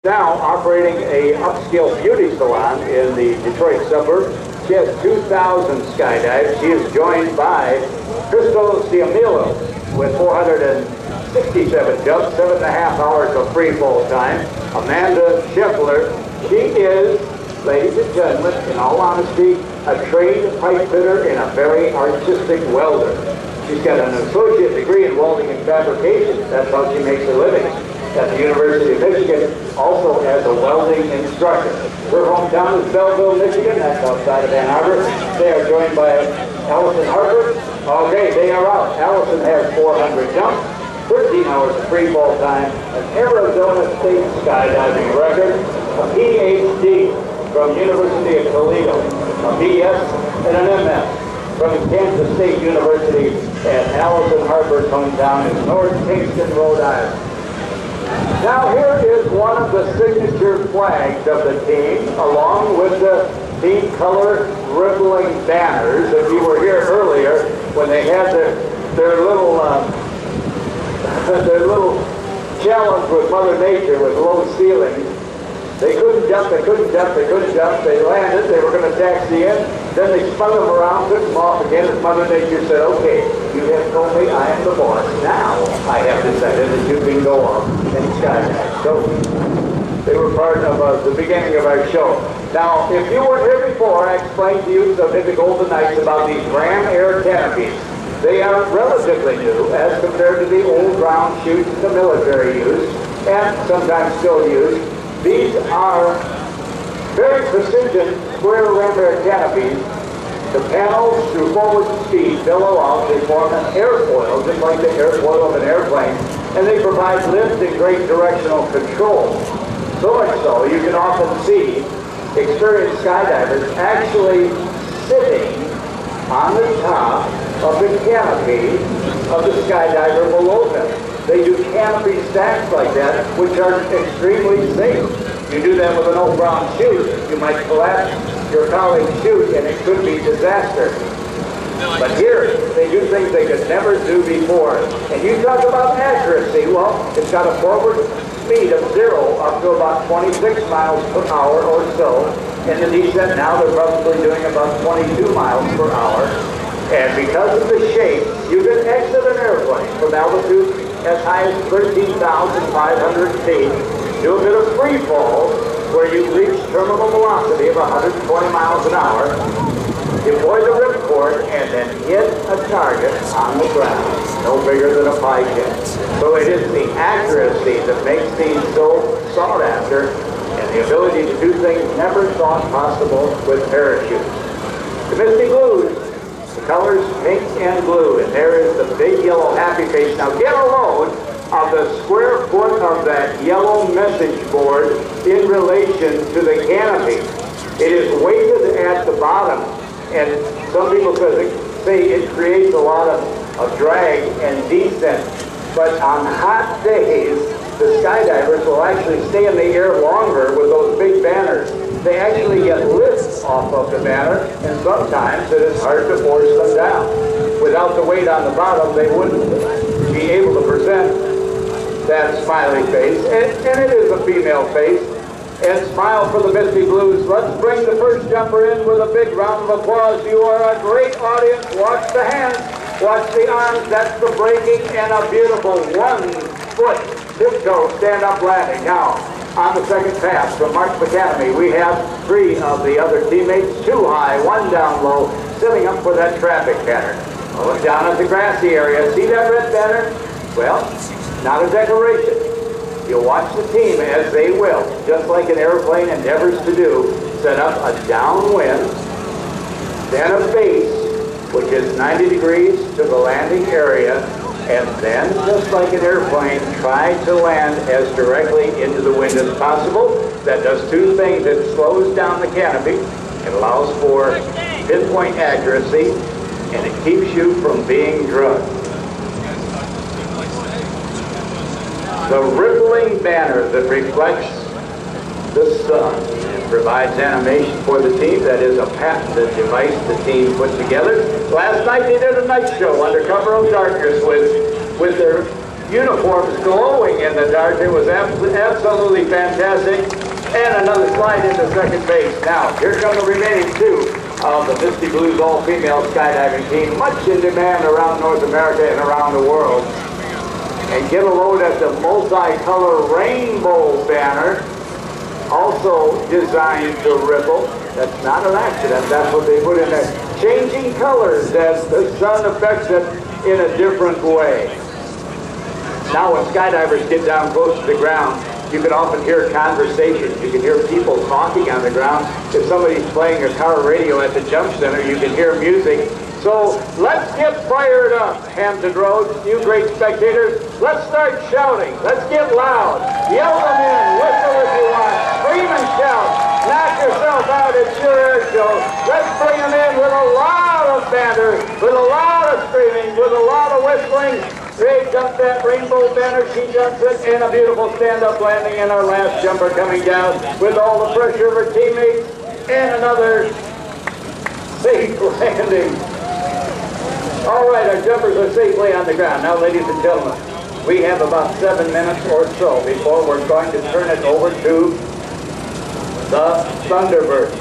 Now operating a upscale beauty salon in the Detroit suburb. She has 2,000 skydives. She is joined by Crystal Ciamillo with 467 jumps, 7.5 hours of free fall time. Amanda Scheffler, she is, ladies and gentlemen, in all honesty, a trained pipe fitter and a very artistic welder. She's got an associate degree in welding and fabrication. That's how she makes her living. At the University of Michigan, also as a welding instructor. Her hometown is Belleville, Michigan. That's outside of Ann Arbor. They are joined by Allison Harper. Okay, they are out. Allison has 400 jumps, 13 hours of free fall time, an Arizona State skydiving record, a PhD from University of Toledo, a BS and an MS from Kansas State University, and Allison Harper's hometown is North Kingston, Rhode Island. Now here is one of the signature flags of the team, along with the team color rippling banners. If you were here earlier, when they had their little challenge with Mother Nature with low ceilings, they couldn't jump, they landed, they were going to taxi in, then they spun them around, took them off again, and Mother Nature said, okay, you have told me I am the boss. Now I have decided that you can go off and skydive. So they were part of the beginning of our show. Now, if you weren't here before, I explained to you some of the golden nights about these Ram Air canopies. They are relatively new as compared to the old round chutes the military used, and sometimes still use. These are very precision square Ram Air canopies. The panels, through forward speed, billow out. They form an airfoil, just like the airfoil of an airplane, and they provide lift and great directional control. So much so, you can often see experienced skydivers actually sitting on the top of the canopy of the skydiver below them. They do canopy stacks like that, which are extremely safe. You do that with an old brown chute, you might collapse your colleague's chute and it could be disaster. But here, they do things they could never do before. And you talk about accuracy, well, it's got a forward speed of 0 up to about 26 miles per hour or so. In the descent now, they're probably doing about 22 miles per hour. And because of the shape, you can exit an airplane from altitude as high as 13,500 feet, do a bit of free fall where you reach terminal velocity of 120 miles an hour, deploy the ripcord, and then hit a target on the ground, no bigger than a pie jet. So it is the accuracy that makes these so sought after, and the ability to do things never thought possible with parachutes. The Misty Blues, the colors pink and blue, and there is the big yellow happy face. Now get a load of the square foot of that yellow message board in relation to the canopy. It is weighted at the bottom, and some people say it creates a lot of drag and descent. But on hot days, the skydivers will actually stay in the air longer with those big banners. They actually get lift off of the banner, and sometimes it is hard to force them down. Without the weight on the bottom, they wouldn't be able to present that smiley face, and it is a female face. And smile for the Misty Blues. Let's bring the first jumper in with a big round of applause. You are a great audience. Watch the hands, watch the arms. That's the braking, and a beautiful 1 foot tiptoe stand-up landing. Now, on the second pass from Mark's Academy, we have 3 of the other teammates, 2 high, 1 down low, setting up for that traffic pattern. Look down at the grassy area. See that red banner? Well, not a decoration. You'll watch the team as they will, just like an airplane endeavors to do, set up a downwind, then a base, which is 90 degrees to the landing area, and then, just like an airplane, try to land as directly into the wind as possible. That does 2 things. It slows down the canopy, it allows for pinpoint accuracy, and it keeps you from being drugged. The rippling banner that reflects the sun and provides animation for the team. That is a patented device the team put together. Last night they did a night show under cover of darkness with their uniforms glowing in the dark. It was absolutely fantastic. And another slide into second base. Now, here come the remaining two of the Misty Blues all-female skydiving team, much in demand around North America and around the world. And get a load at the multicolor rainbow banner, also designed to ripple. That's not an accident. That's what they put in there. Changing colors as the sun affects it in a different way. Now when skydivers get down close to the ground, you can often hear conversations. You can hear people talking on the ground. If somebody's playing a car radio at the jump center, you can hear music. So let's get fired up, Hampton Road, you great spectators. Let's start shouting. Let's get loud. Yell them in. Whistle if you want. Scream and shout. Knock yourself out. It's your air show. Let's bring them in with a lot of banter, with a lot of screaming, with a lot of whistling. Ray jumped that rainbow banner, she jumps it, and a beautiful stand-up landing, and our last jumper coming down with all the pressure of her teammates, and another safe landing. All right, our jumpers are safely on the ground. Now, ladies and gentlemen, we have about 7 minutes or so before we're going to turn it over to the Thunderbird.